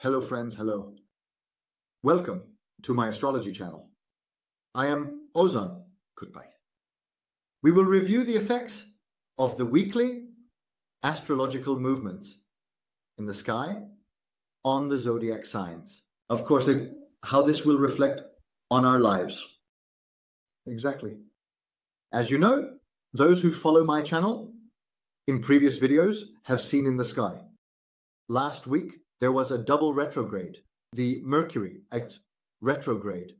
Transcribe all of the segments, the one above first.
Hello friends, hello. Welcome to my astrology channel. I am Ozan. Goodbye. We will review the effects of the weekly astrological movements in the sky on the zodiac signs. Of course, how this will reflect on our lives. Exactly. As you know, those who follow my channel in previous videos have seen in the sky. Last week, there was a double retrograde, the Mercury retrograde,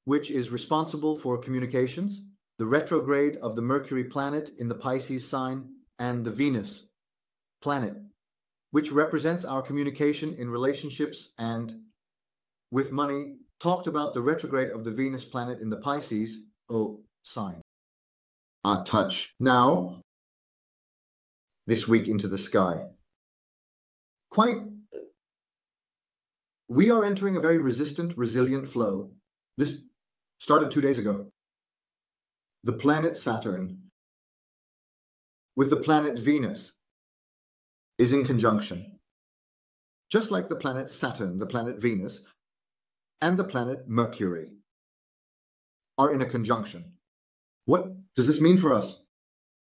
which is responsible for communications, the retrograde of the Mercury planet in the Pisces sign, and the Venus planet, which represents our communication in relationships and with money. Talked about the retrograde of the Venus planet in the Pisces sign. Our touch now, this week into the sky. We are entering a very resistant, resilient flow. This started 2 days ago. The planet Saturn with the planet Venus is in conjunction. Just like the planet Saturn, the planet Venus, and the planet Mercury are in a conjunction. What does this mean for us?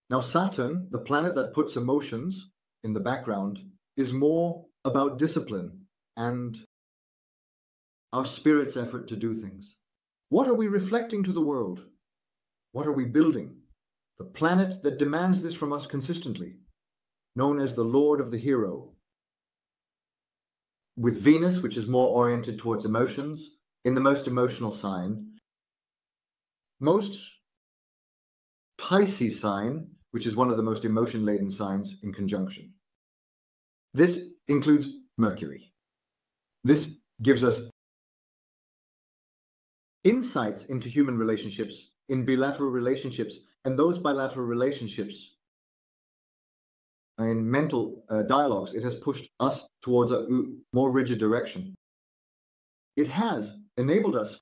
Now, Saturn, the planet that puts emotions in the background, is more about discipline and our spirit's effort to do things. What are we reflecting to the world? What are we building? The planet that demands this from us consistently, known as the Lord of the Hero. With Venus, which is more oriented towards emotions, in the most emotional sign. Most Pisces sign, which is one of the most emotion-laden signs, in conjunction. This includes Mercury. This gives us insights into human relationships, in bilateral relationships, and those bilateral relationships in mental dialogues. It has pushed us towards a more rigid direction. It has enabled us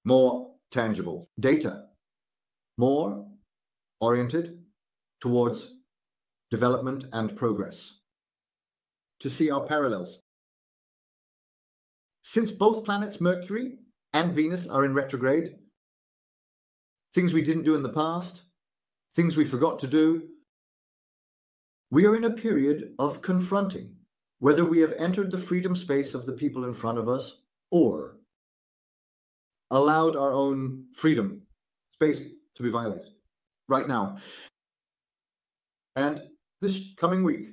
more tangible data, more oriented towards development and progress, to see our parallels. Since both planets, Mercury and Venus, are in retrograde, things we didn't do in the past, things we forgot to do, we are in a period of confronting whether we have entered the freedom space of the people in front of us or allowed our own freedom space to be violated right now. And this coming week,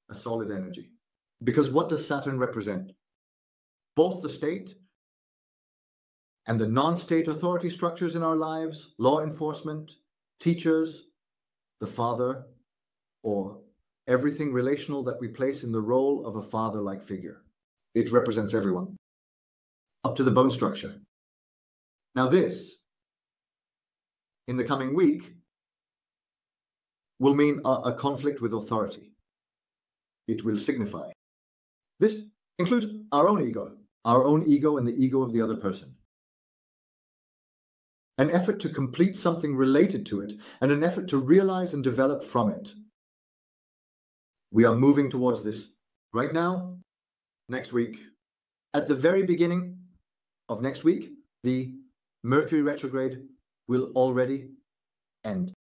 a solid energy. Because what does Saturn represent? Both the state and the non-state authority structures in our lives, law enforcement, teachers, the father, or everything relational that we place in the role of a father-like figure. It represents everyone, up to the bone structure. Now this, in the coming week, will mean a conflict with authority. It will signify. This includes our own ego and the ego of the other person. An effort to complete something related to it, and an effort to realize and develop from it. We are moving towards this right now, next week. At the very beginning of next week, the Mercury retrograde will already end.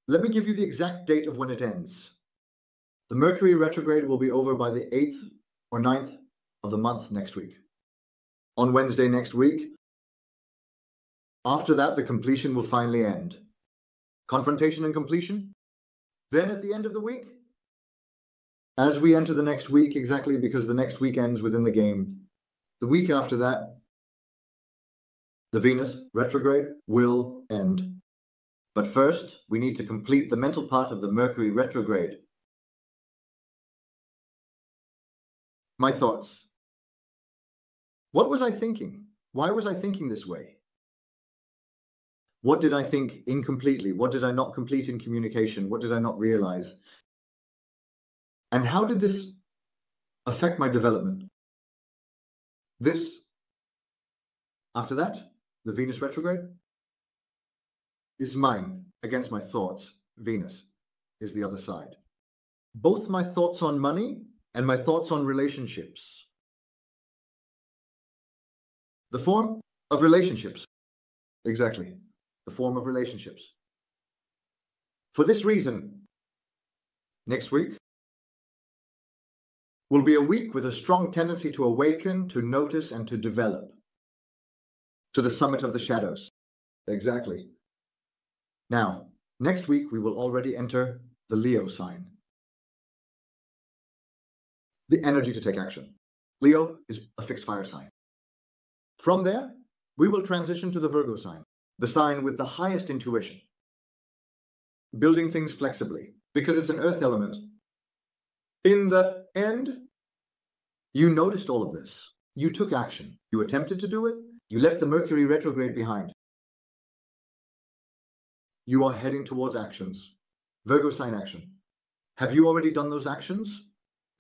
Let me give you the exact date of when it ends. The Mercury retrograde will be over by the 8th or 9th of the month next week. On Wednesday next week. After that, the completion will finally end. Confrontation and completion. Then at the end of the week, as we enter the next week, exactly because the next week ends within the game, the week after that, the Venus retrograde will end. But first, we need to complete the mental part of the Mercury retrograde. My thoughts. What was I thinking? Why was I thinking this way? What did I think incompletely? What did I not complete in communication? What did I not realize? And how did this affect my development? This, after that, the Venus retrograde, is mine against my thoughts. Venus is the other side. both my thoughts on money and my thoughts on relationships. The form of relationships. Exactly. The form of relationships. For this reason, next week will be a week with a strong tendency to awaken, to notice, and to develop. To the summit of the shadows. Exactly. Now, next week we will already enter the Leo sign. The energy to take action. Leo is a fixed fire sign. From there, we will transition to the Virgo sign, the sign with the highest intuition. Building things flexibly, because it's an earth element. In the end, you noticed all of this. You took action. You attempted to do it. You left the Mercury retrograde behind. You are heading towards actions. Virgo sign action. Have you already done those actions?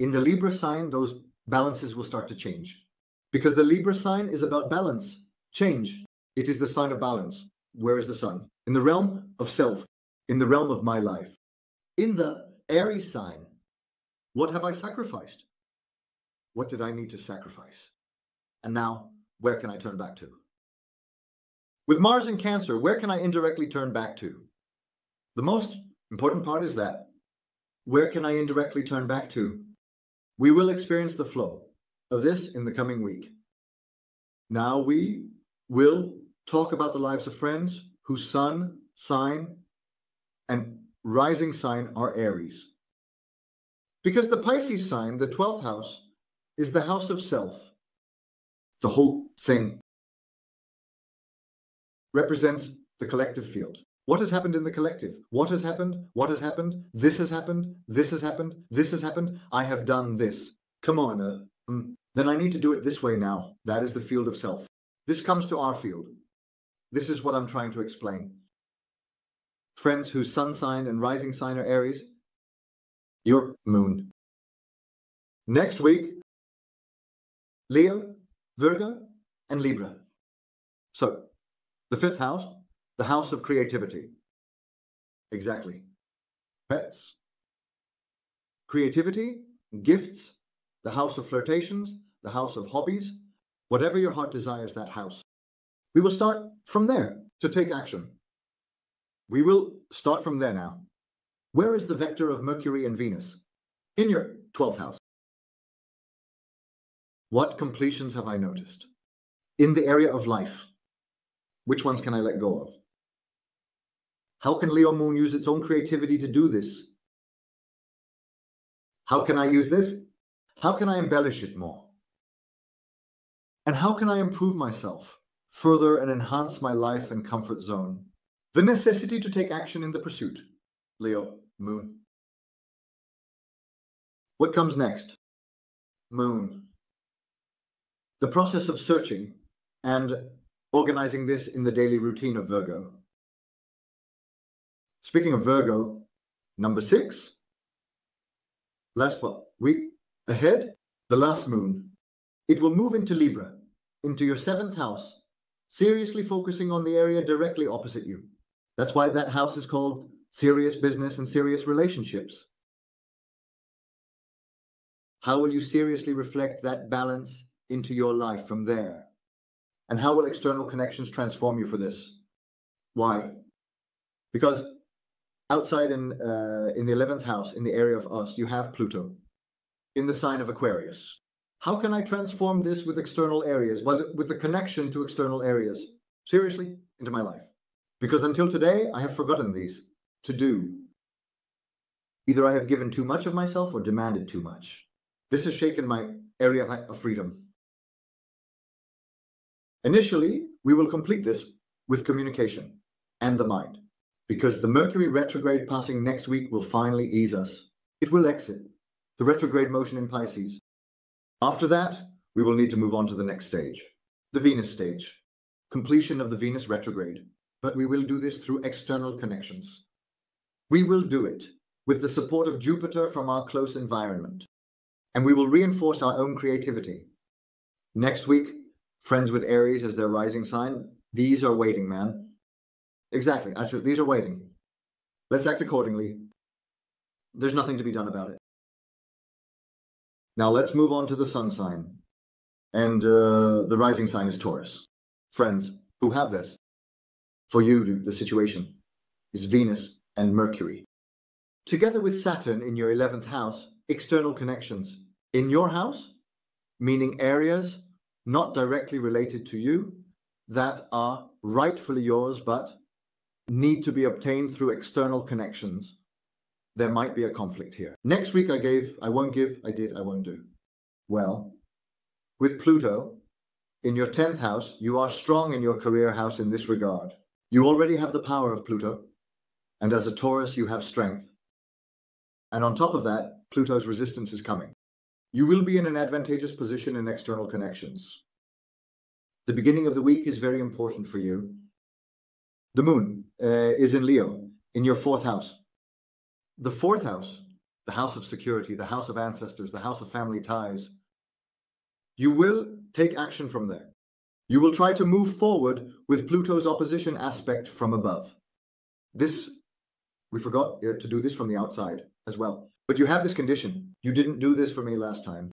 In the Libra sign, those balances will start to change. Because the Libra sign is about balance, change. It is the sign of balance. Where is the sun? In the realm of self, in the realm of my life. In the Aries sign, what have I sacrificed? What did I need to sacrifice? And now, where can I turn back to? With Mars in Cancer, where can I indirectly turn back to? The most important part is that. Where can I indirectly turn back to? We will experience the flow of this in the coming week. Now we will talk about the lives of friends whose sun, sign, and rising sign are Aries. Because the Pisces sign, the 12th house, is the house of self. The whole thing represents the collective field. What has happened in the collective? What has happened? What has happened? This has happened. This has happened. This has happened. I have done this. Come on. Then I need to do it this way now. That is the field of self. This comes to our field. This is what I'm trying to explain. Friends whose sun sign and rising sign are Aries, your moon. Next week, Leo, Virgo, and Libra. So, the 5th house, the house of creativity. Exactly. Pets. Creativity, gifts, the house of flirtations, the house of hobbies, whatever your heart desires, that house. We will start from there to take action. We will start from there now. Where is the vector of Mercury and Venus? In your 12th house. What completions have I noticed? In the area of life, which ones can I let go of? How can Leo Moon use its own creativity to do this? How can I use this? How can I embellish it more? And how can I improve myself further and enhance my life and comfort zone? The necessity to take action in the pursuit. Leo, Moon. What comes next? Moon. The process of searching and organizing this in the daily routine of Virgo. Speaking of Virgo, number 6. Last week ahead, the last moon. It will move into Libra, into your 7th house, seriously focusing on the area directly opposite you. That's why that house is called serious business and serious relationships. How will you seriously reflect that balance into your life from there? And how will external connections transform you for this? Why? Because outside in the 11th house, in the area of us, you have Pluto in the sign of Aquarius. How can I transform this with external areas? Well, with the connection to external areas, seriously, into my life. Because until today, I have forgotten these to do. Either I have given too much of myself or demanded too much. This has shaken my area of freedom. Initially, we will complete this with communication and the mind, because the Mercury retrograde passing next week will finally ease us. It will exit the retrograde motion in Pisces. After that, we will need to move on to the next stage, the Venus stage, completion of the Venus retrograde. But we will do this through external connections. We will do it with the support of Jupiter from our close environment, and we will reinforce our own creativity. Next week, friends with Aries as their rising sign, these are waiting, man. Exactly, these are waiting. Let's act accordingly. There's nothing to be done about it. Now let's move on to the sun sign. And the rising sign is Taurus. Friends who have this, for you, the situation is Venus and Mercury. Together with Saturn in your 11th house, external connections. In your house, meaning areas not directly related to you, that are rightfully yours but need to be obtained through external connections. There might be a conflict here. Next week I won't give, I did, I won't do. Well, with Pluto in your 10th house, you are strong in your career house in this regard. You already have the power of Pluto, and as a Taurus you have strength. And on top of that, Pluto's resistance is coming. You will be in an advantageous position in external connections. The beginning of the week is very important for you. The moon is in Leo, in your 4th house. The 4th house, the house of security, the house of ancestors, the house of family ties. You will take action from there. You will try to move forward with Pluto's opposition aspect from above. We forgot to do this from the outside as well. But you have this condition. You didn't do this for me last time.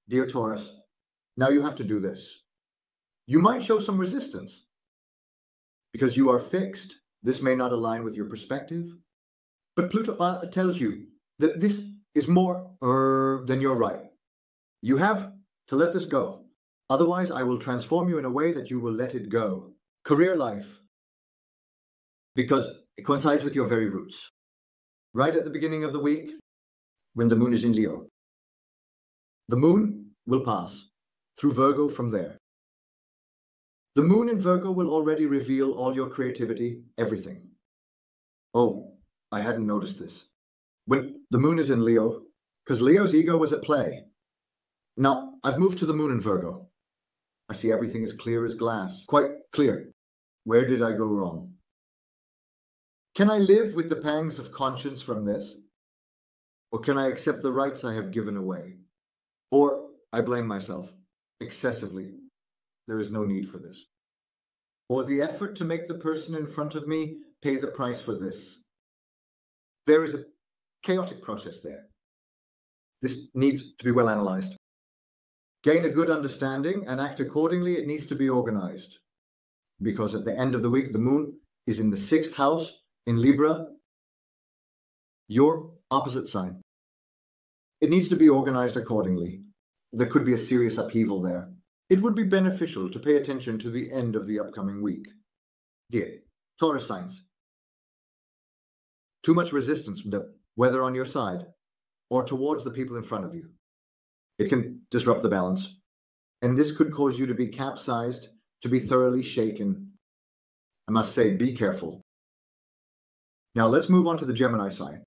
Dear Taurus, now you have to do this. You might show some resistance because you are fixed. This may not align with your perspective. But Pluto tells you that this is more than your right. You have to let this go. Otherwise, I will transform you in a way that you will let it go. Career life, because it coincides with your very roots. Right at the beginning of the week, when the moon is in Leo, the moon will pass through Virgo from there. The moon in Virgo will already reveal all your creativity, everything. Oh, I hadn't noticed this. When the moon is in Leo, because Leo's ego was at play. Now, I've moved to the moon in Virgo. I see everything as clear as glass, quite clear. Where did I go wrong? Can I live with the pangs of conscience from this? Or can I accept the rights I have given away? Or I blame myself excessively. There is no need for this. Or the effort to make the person in front of me pay the price for this. There is a chaotic process there. This needs to be well analyzed. Gain a good understanding and act accordingly. It needs to be organized. Because at the end of the week, the moon is in the 6th house in Libra, your opposite sign. It needs to be organized accordingly. There could be a serious upheaval there. It would be beneficial to pay attention to the end of the upcoming week. Dear Taurus signs, too much resistance, whether on your side or towards the people in front of you. It can disrupt the balance, and this could cause you to be capsized, to be thoroughly shaken. I must say, be careful. Now let's move on to the Gemini sign.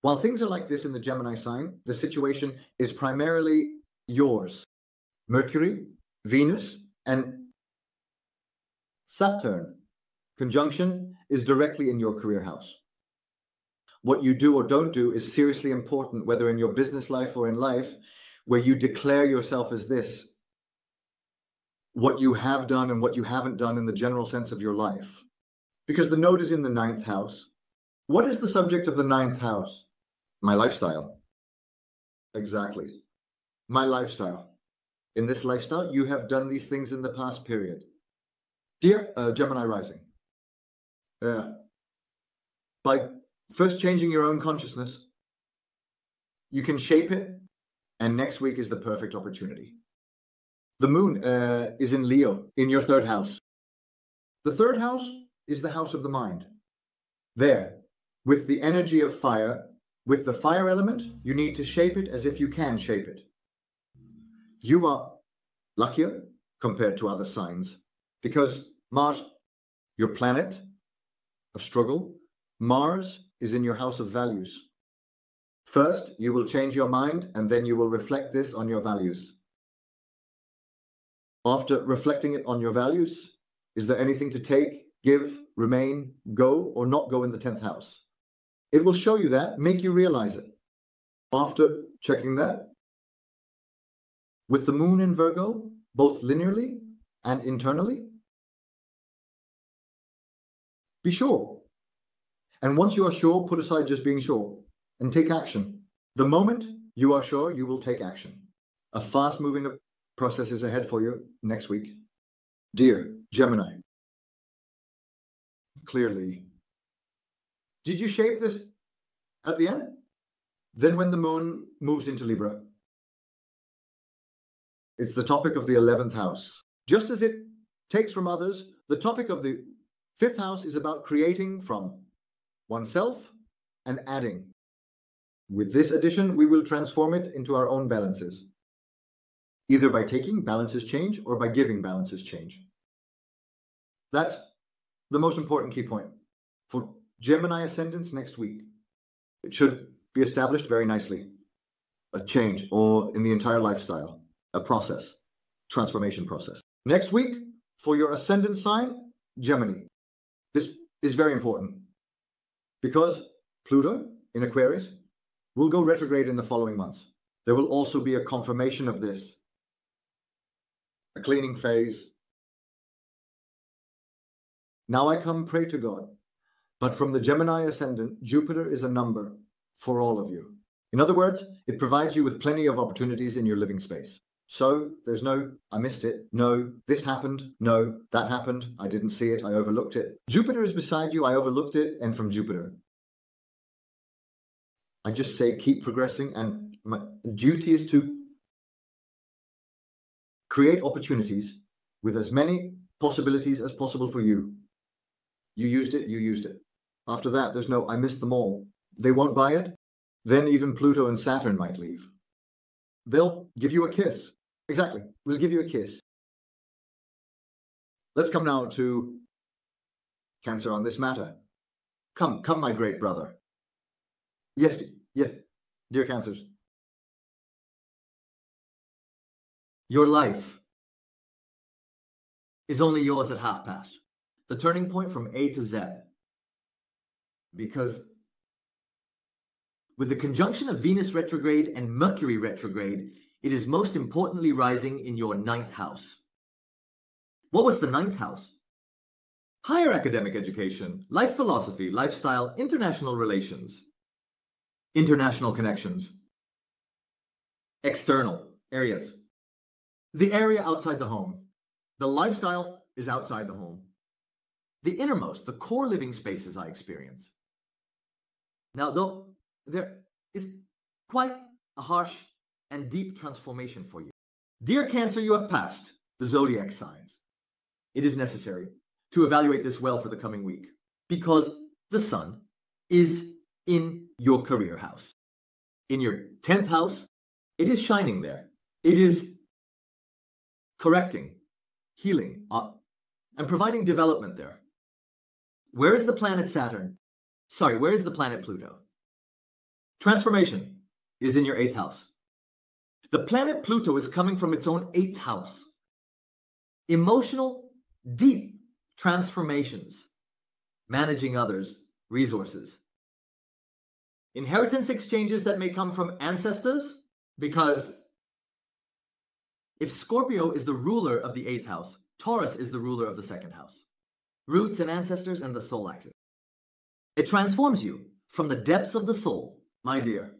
While things are like this in the Gemini sign, the situation is primarily yours. Mercury, Venus, and Saturn conjunction is directly in your career house. What you do or don't do is seriously important, whether in your business life or in life, where you declare yourself as this. What you have done and what you haven't done in the general sense of your life. Because the node is in the 9th house. What is the subject of the 9th house? My lifestyle. Exactly. My lifestyle. In this lifestyle, you have done these things in the past period. Dear Gemini rising, by first changing your own consciousness, you can shape it, and next week is the perfect opportunity. The moon is in Leo, in your 3rd house. The 3rd house is the house of the mind. There, with the energy of fire, with the fire element, you need to shape it as if you can shape it. You are luckier compared to other signs because Mars, your planet of struggle, Mars is in your house of values. First, you will change your mind, and then you will reflect this on your values. After reflecting it on your values, is there anything to take, give, remain, go, or not go in the 10th house? It will show you that, make you realize it. After checking that, with the moon in Virgo, both linearly and internally, be sure. And once you are sure, put aside just being sure and take action. The moment you are sure, you will take action. A fast-moving process is ahead for you next week. Dear Gemini, clearly, did you shape this at the end? Then when the moon moves into Libra, it's the topic of the 11th house. Just as it takes from others, the topic of the 5th house is about creating from oneself and adding. With this addition, we will transform it into our own balances, either by taking balances change or by giving balances change. That's the most important key point. For Gemini ascendants next week, it should be established very nicely. A change, or in the entire lifestyle, a process, transformation process. Next week, for your ascendant sign, Gemini. This is very important because Pluto in Aquarius will go retrograde in the following months. There will also be a confirmation of this, a cleaning phase. Now I come, pray to God. But from the Gemini ascendant, Jupiter is a number for all of you. In other words, it provides you with plenty of opportunities in your living space. So there's no, I missed it, no, this happened, no, that happened, I didn't see it, I overlooked it. Jupiter is beside you, I overlooked it, and from Jupiter, I just say keep progressing, and my duty is to create opportunities with as many possibilities as possible for you. You used it, you used it. After that, there's no, I missed them all. They won't buy it. Then even Pluto and Saturn might leave. They'll give you a kiss. Exactly. We'll give you a kiss. Let's come now to Cancer on this matter. Come, my great brother. Yes, dear Cancers. Your life is only yours at half past. The turning point from A to Z. Because with the conjunction of Venus retrograde and Mercury retrograde, it is most importantly rising in your 9th house. What was the 9th house? Higher academic education, life philosophy, lifestyle, international relations, international connections, external areas. The area outside the home. The lifestyle is outside the home. The innermost, the core living spaces I experience. Now, though, there is quite a harsh and deep transformation for you. Dear Cancer, you have passed the zodiac signs. It is necessary to evaluate this well for the coming week because the sun is in your career house. In your 10th house, it is shining there. It is correcting, healing, and providing development there. Where is the planet Saturn? Sorry, where is the planet Pluto? Transformation is in your 8th house. The planet Pluto is coming from its own 8th house. Emotional, deep transformations, managing others' resources. Inheritance exchanges that may come from ancestors, because if Scorpio is the ruler of the 8th house, Taurus is the ruler of the 2nd house. Roots and ancestors and the soul axis. It transforms you from the depths of the soul, my dear.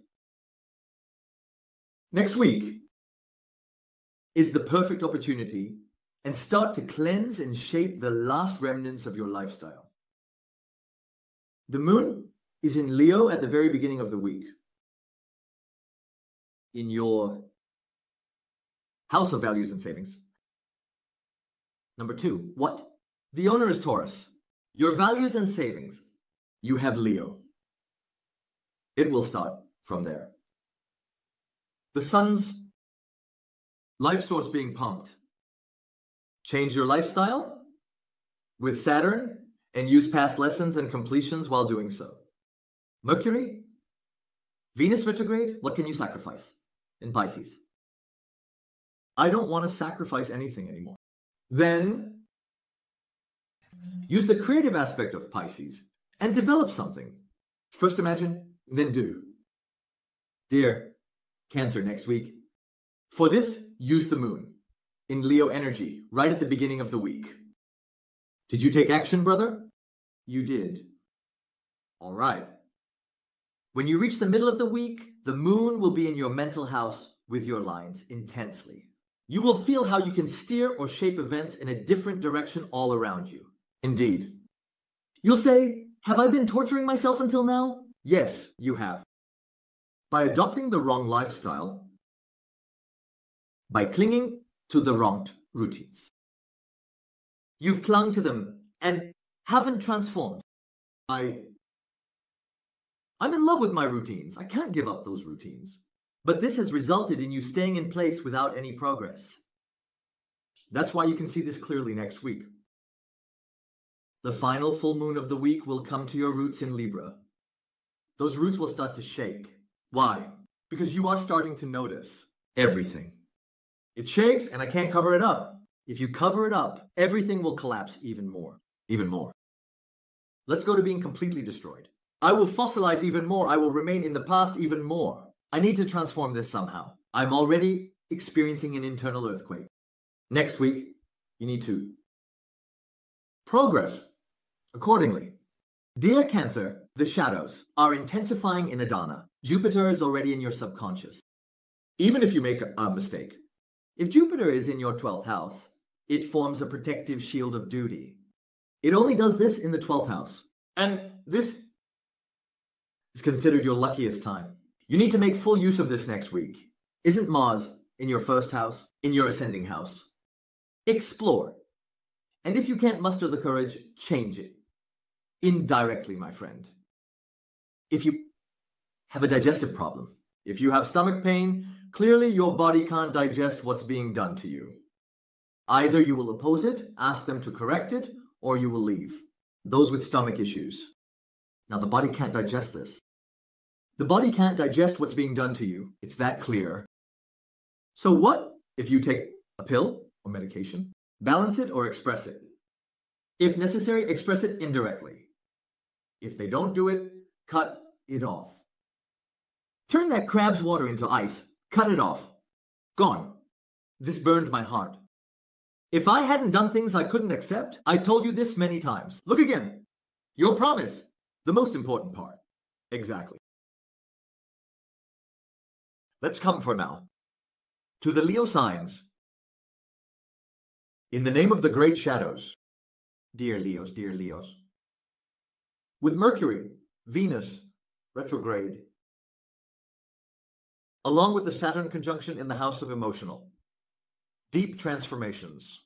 Next week is the perfect opportunity and start to cleanse and shape the last remnants of your lifestyle. The moon is in Leo at the very beginning of the week. In your house of values and savings. Number 2, what? The owner is Taurus. Your values and savings. You have Leo. It will start from there. The sun's life source being pumped. Change your lifestyle with Saturn and use past lessons and completions while doing so. Mercury, Venus retrograde, what can you sacrifice? In Pisces. I don't want to sacrifice anything anymore. Then use the creative aspect of Pisces and develop something. First imagine, then do. Dear Cancer next week. For this, use the moon in Leo energy right at the beginning of the week. Did you take action, brother? You did. All right. When you reach the middle of the week, The moon will be in your mental house with your lines intensely. You will feel how you can steer or shape events in a different direction all around you. Indeed. You'll say, have I been torturing myself until now? Yes, you have. By adopting the wrong lifestyle, by clinging to the wrong routines. You've clung to them and haven't transformed. I'm in love with my routines. I can't give up those routines. But this has resulted in you staying in place without any progress. That's why you can see this clearly next week. The final full moon of the week will come to your roots in Libra. Those roots will start to shake. Why? Because you are starting to notice everything. It shakes and I can't cover it up. If you cover it up, everything will collapse even more. Even more. Let's go to being completely destroyed. I will fossilize even more. I will remain in the past even more. I need to transform this somehow. I'm already experiencing an internal earthquake. Next week, you need to progress accordingly. Dear Cancer, the shadows are intensifying in Adana. Jupiter is already in your subconscious. Even if you make a mistake, if Jupiter is in your 12th house, it forms a protective shield of duty. It only does this in the 12th house. And this is considered your luckiest time. You need to make full use of this next week. Isn't Mars in your first house, in your ascending house? Explore. And if you can't muster the courage, change it. Indirectly, my friend. If you have a digestive problem, if you have stomach pain, clearly your body can't digest what's being done to you. Either you will oppose it, ask them to correct it, or you will leave. Those with stomach issues. Now, the body can't digest this. The body can't digest what's being done to you. It's that clear. So what if you take a pill or medication, balance it or express it? If necessary, express it indirectly. If they don't do it, cut it off. Turn that crab's water into ice. Cut it off. Gone. This burned my heart. If I hadn't done things I couldn't accept, I told you this many times. Look again. Your promise. The most important part. Exactly. Let's come for now to the Leo signs. In the name of the great shadows, dear Leos, with Mercury, Venus, retrograde, along with the Saturn conjunction in the house of emotional, deep transformations.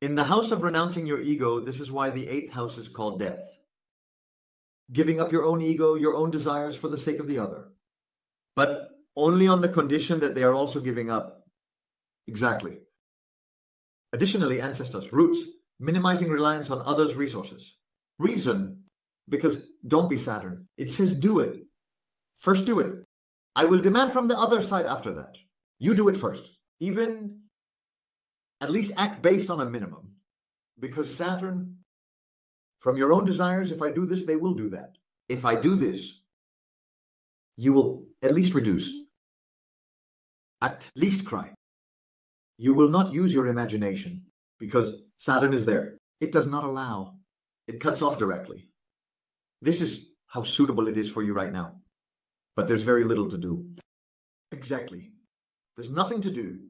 In the house of renouncing your ego, this is why the 8th house is called death. Giving up your own ego, your own desires for the sake of the other. But only on the condition that they are also giving up. Exactly. Additionally, ancestors, roots, minimizing reliance on others' resources. Reason, because don't be Saturn. It says do it. First do it. I will demand from the other side after that. You do it first. Even at least act based on a minimum. Because Saturn, from your own desires, if I do this, they will do that. If I do this, you will at least reduce. At least cry. You will not use your imagination because Saturn is there. It does not allow. It cuts off directly. This is how suitable it is for you right now. But there's very little to do. Exactly. There's nothing to do.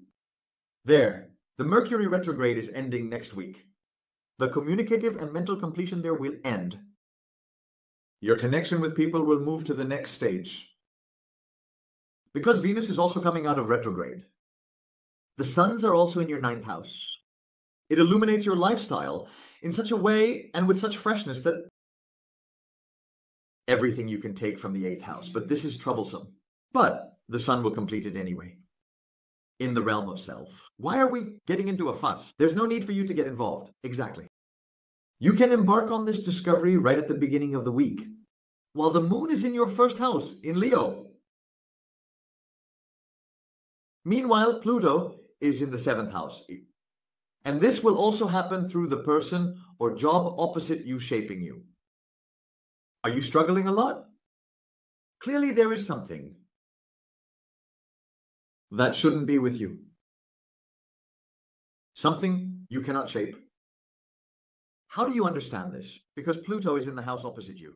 There. The Mercury retrograde is ending next week. The communicative and mental completion there will end. Your connection with people will move to the next stage. Because Venus is also coming out of retrograde. The suns are also in your 9th house. It illuminates your lifestyle in such a way and with such freshness that everything you can take from the 8th house. But this is troublesome. But the sun will complete it anyway. In the realm of self. Why are we getting into a fuss? There's no need for you to get involved. Exactly. You can embark on this discovery right at the beginning of the week. While the moon is in your 1st house, in Leo. Meanwhile, Pluto is in the 7th house. And this will also happen through the person or job opposite you shaping you. Are you struggling a lot? Clearly there is something that shouldn't be with you. Something you cannot shape. How do you understand this? Because Pluto is in the house opposite you.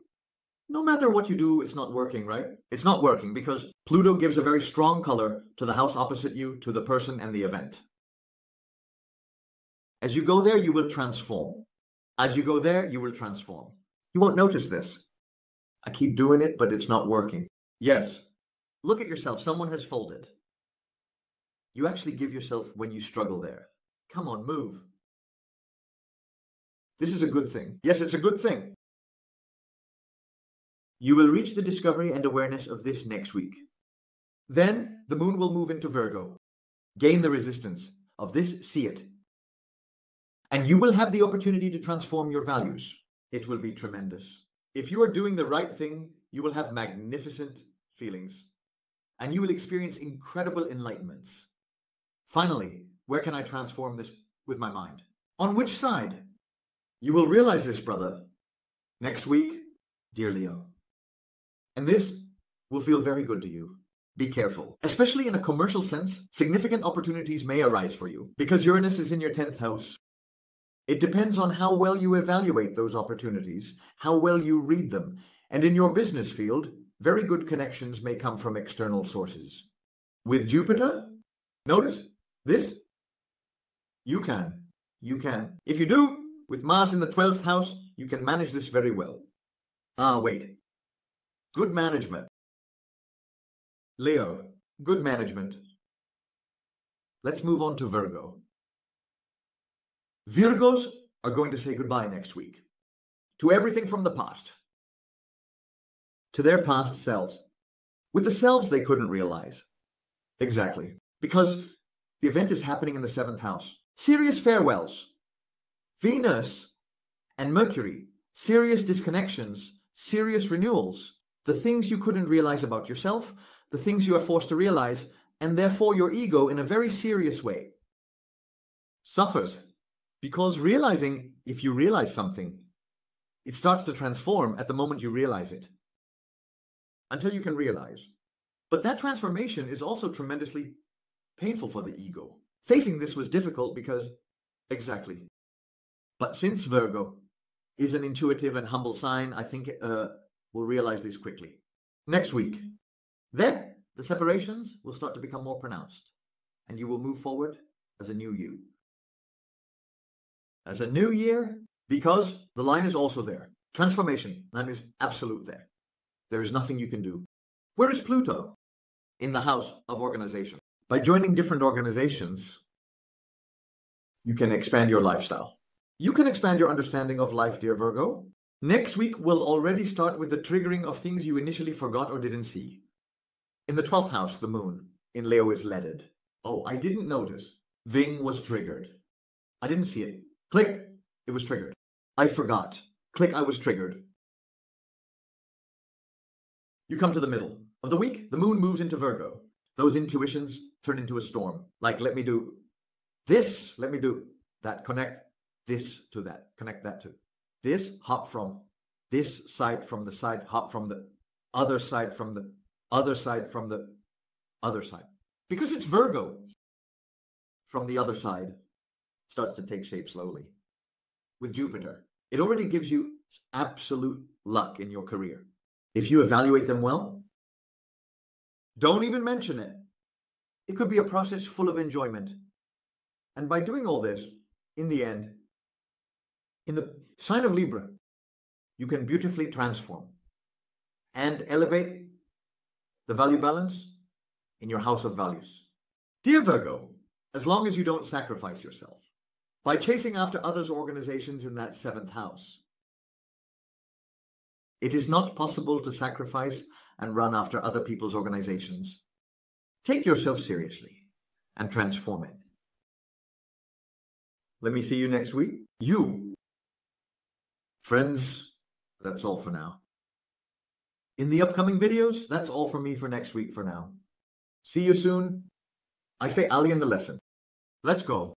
No matter what you do, it's not working, right? It's not working because Pluto gives a very strong color to the house opposite you, to the person and the event. As you go there, you will transform. As you go there, you will transform. You won't notice this. I keep doing it, but it's not working. Yes. Look at yourself. Someone has folded. You actually give yourself when you struggle there. Come on, move. This is a good thing. Yes, it's a good thing. You will reach the discovery and awareness of this next week. Then the moon will move into Virgo. Gain the resistance of this, see it. And you will have the opportunity to transform your values. It will be tremendous. If you are doing the right thing, you will have magnificent feelings. And you will experience incredible enlightenments. Finally, where can I transform this with my mind? On which side? You will realize this, brother, next week, dear Leo. And this will feel very good to you. Be careful. Especially in a commercial sense, significant opportunities may arise for you because Uranus is in your 10th house. It depends on how well you evaluate those opportunities, how well you read them. And in your business field, very good connections may come from external sources. With Jupiter, notice this, you can. If you do, with Mars in the 12th house, you can manage this very well. Wait. Good management. Leo, good management. Let's move on to Virgo. Virgos are going to say goodbye next week to everything from the past, to their past selves, with the selves they couldn't realize. Exactly. Because the event is happening in the 7th house. Serious farewells. Venus and Mercury, serious disconnections, serious renewals, the things you couldn't realize about yourself, the things you are forced to realize, and therefore your ego in a very serious way suffers. Because realizing, if you realize something, it starts to transform at the moment you realize it. Until you can realize. But that transformation is also tremendously painful for the ego. Facing this was difficult because, exactly. But since Virgo is an intuitive and humble sign, I think we'll realize this quickly. Next week, then the separations will start to become more pronounced, and you will move forward as a new you. As a new year, because the line is also there. Transformation, line is absolute there. There is nothing you can do. Where is Pluto? In the house of organization. By joining different organizations, you can expand your lifestyle. You can expand your understanding of life, dear Virgo. Next week will already start with the triggering of things you initially forgot or didn't see. In the 12th house, the moon in Leo is leaded. Oh, I didn't notice. Ving was triggered. I didn't see it. Click, it was triggered. I forgot. Click, I was triggered. You come to the middle of the week, the moon moves into Virgo. Those intuitions turn into a storm. Like, let me do this, let me do that. Connect this to that. Connect that to this. Hop from this side, from the side. Hop from the other side, from the other side, from the other side. Because it's Virgo. From the other side starts to take shape slowly. With Jupiter, it already gives you absolute luck in your career. If you evaluate them well, don't even mention it. It could be a process full of enjoyment. And by doing all this, in the end, in the sign of Libra, you can beautifully transform and elevate the value balance in your house of values. Dear Virgo, as long as you don't sacrifice yourself by chasing after others' organizations in that 7th house, it is not possible to sacrifice and run after other people's organizations. Take yourself seriously and transform it. Let me see you next week. You. Friends, that's all for now. In the upcoming videos, that's all for me for next week for now. See you soon. I say Ali in the lesson. Let's go.